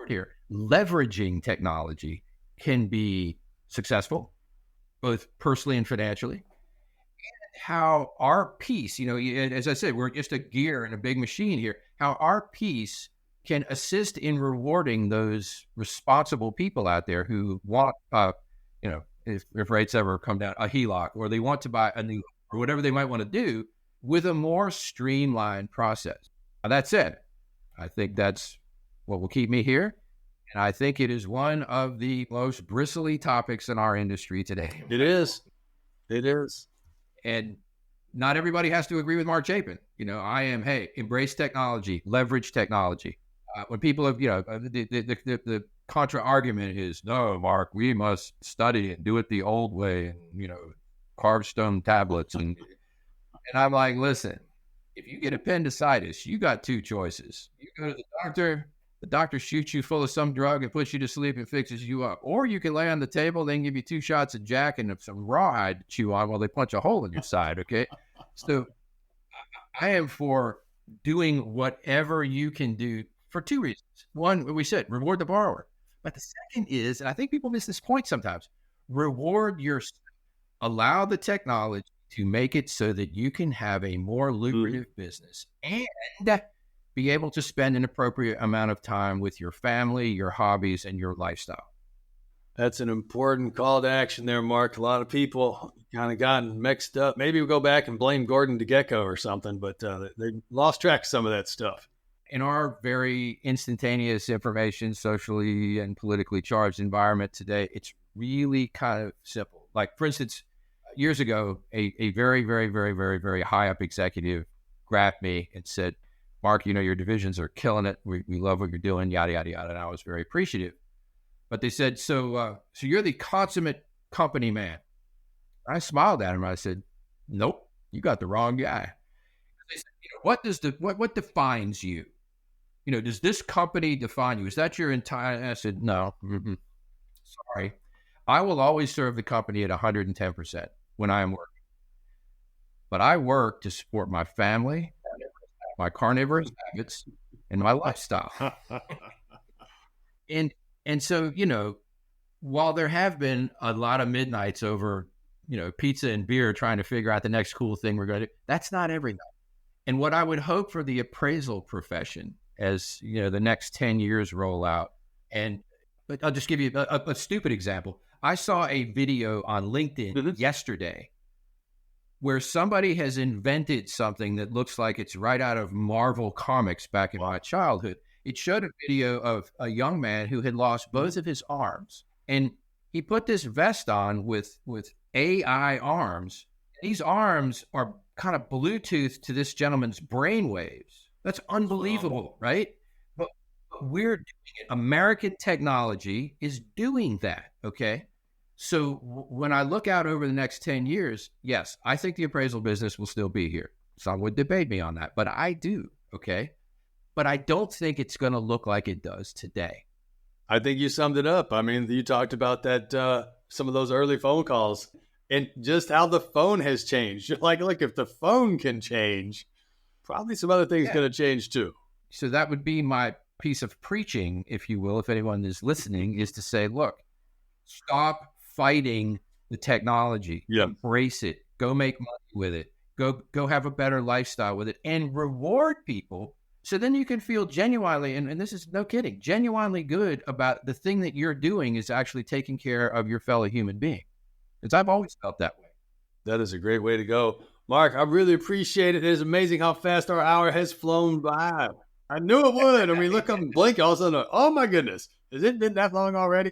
here leveraging technology can be successful, both personally and financially. And how our piece, as I said, we're just a gear in a big machine here, how our piece can assist in rewarding those responsible people out there who want, if rates ever come down, a HELOC, or they want to buy a new, or whatever they might want to do, with a more streamlined process. Now, that said, I think that's what will keep me here. And I think it is one of the most bristly topics in our industry today. It is. And not everybody has to agree with Mark Chapin. I am, hey, embrace technology, leverage technology. When people have, the contra argument is, no, Mark, we must study and do it the old way and, carve stone tablets. And I'm like, listen, if you get appendicitis, you got two choices. You go to the doctor shoots you full of some drug and puts you to sleep and fixes you up. Or you can lay on the table, they can give you 2 shots of Jack and some rawhide to chew on while they punch a hole in your side, okay? So I am for doing whatever you can do for 2 reasons. One, we said, reward the borrower. But the second is, and I think people miss this point sometimes, reward yourself. Allow the technology to make it so that you can have a more lucrative business and be able to spend an appropriate amount of time with your family, your hobbies, and your lifestyle. That's an important call to action there, Mark. A lot of people kind of gotten mixed up. Maybe we'll go back and blame Gordon DeGecko or something, but they lost track of some of that stuff. In our very instantaneous information, socially and politically charged environment today, it's really kind of simple. Like, for instance, years ago, a very, very, very, very, very high up executive grabbed me and said, Mark, your divisions are killing it. We love what you're doing, yada, yada, yada. And I was very appreciative. But they said, so you're the consummate company man. I smiled at him. I said, nope, you got the wrong guy. They said, what defines you? Does this company define you? Is that your entire? I said, no. Sorry. I will always serve the company at 110% when I am working. But I work to support my family, my carnivorous habits, and my lifestyle. And so, while there have been a lot of midnights over, pizza and beer trying to figure out the next cool thing we're going to do, that's not every night. And what I would hope for the appraisal profession as, the next 10 years roll out, but I'll just give you a stupid example. I saw a video on LinkedIn yesterday where somebody has invented something that looks like it's right out of Marvel Comics back in my childhood. It showed a video of a young man who had lost both of his arms, and he put this vest on with AI arms. These arms are kind of Bluetooth to this gentleman's brain waves. That's unbelievable, right? But we're doing it. American technology is doing that, okay? So when I look out over the next 10 years, yes, I think the appraisal business will still be here. Some would debate me on that, but I do, okay? But I don't think it's going to look like it does today. I think you summed it up. I mean, you talked about that, some of those early phone calls and just how the phone has changed. You're like, look, if the phone can change, probably some other things going to change too. So that would be my piece of preaching, if you will, if anyone is listening, is to say, look, stop fighting the technology. Embrace it. Go make money with it. Go have a better lifestyle with it, and reward people So then you can feel genuinely, and this is no kidding, genuinely good about the thing that you're doing is actually taking care of your fellow human being. Because I've always felt that way. That is a great way to go. Mark, I really appreciate it. It is amazing how fast our hour has flown by. I knew it would. I mean, look up and blink. All of a sudden, oh my goodness, has it been that long already?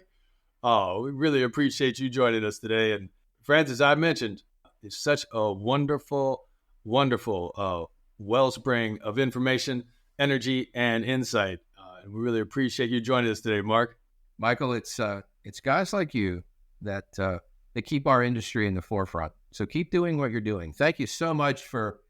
Oh, we really appreciate you joining us today. And friends, as I mentioned, it's such a wonderful, wonderful wellspring of information, energy, and insight. And we really appreciate you joining us today, Mark. Michael, it's guys like you that keep our industry in the forefront. So keep doing what you're doing. Thank you so much for,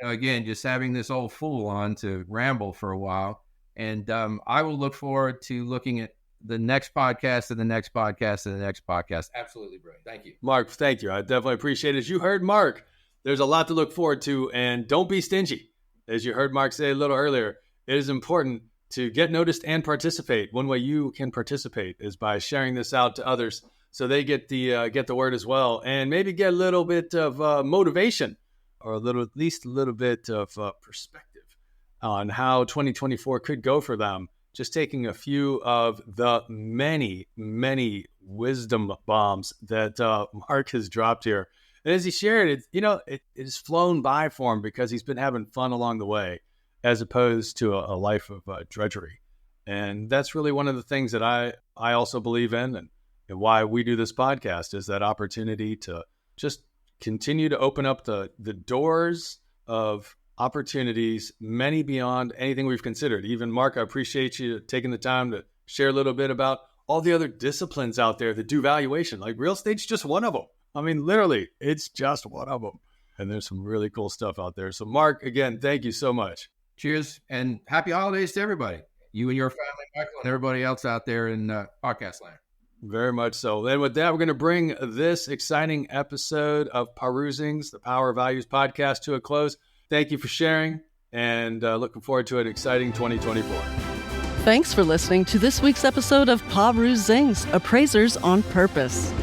again, just having this old fool on to ramble for a while. And I will look forward to looking at the next podcast and the next podcast and the next podcast. Absolutely brilliant. Thank you. Mark, thank you. I definitely appreciate it. As you heard Mark, there's a lot to look forward to, and don't be stingy. As you heard Mark say a little earlier, it is important to get noticed and participate. One way you can participate is by sharing this out to others so they get the word as well, and maybe get a little bit of motivation or at least a little bit of perspective on how 2024 could go for them. Just taking a few of the many, many wisdom bombs that Mark has dropped here. And as he shared, it has flown by for him because he's been having fun along the way, as opposed to a life of drudgery. And that's really one of the things that I also believe in, and why we do this podcast, is that opportunity to just continue to open up the doors of opportunities, many beyond anything we've considered. Even Mark, I appreciate you taking the time to share a little bit about all the other disciplines out there that do valuation. Like real estate's just one of them. I mean, literally, it's just one of them. And there's some really cool stuff out there. So Mark, again, thank you so much. Cheers and happy holidays to everybody. You and your family, Michael, and everybody else out there in podcast land. Very much so. And with that, we're going to bring this exciting episode of Perusing's, the Power of Values podcast, to a close. Thank you for sharing, and looking forward to an exciting 2024. Thanks for listening to this week's episode of Perusing's, Appraisers on Purpose.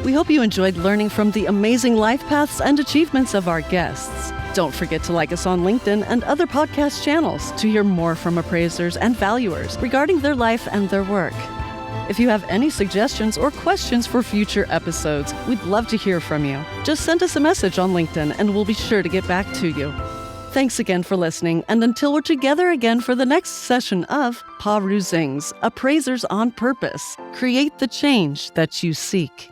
We hope you enjoyed learning from the amazing life paths and achievements of our guests. Don't forget to like us on LinkedIn and other podcast channels to hear more from appraisers and valuers regarding their life and their work. If you have any suggestions or questions for future episodes, we'd love to hear from you. Just send us a message on LinkedIn and we'll be sure to get back to you. Thanks again for listening, and until we're together again for the next session of Perusing's, Appraisers on Purpose, create the change that you seek.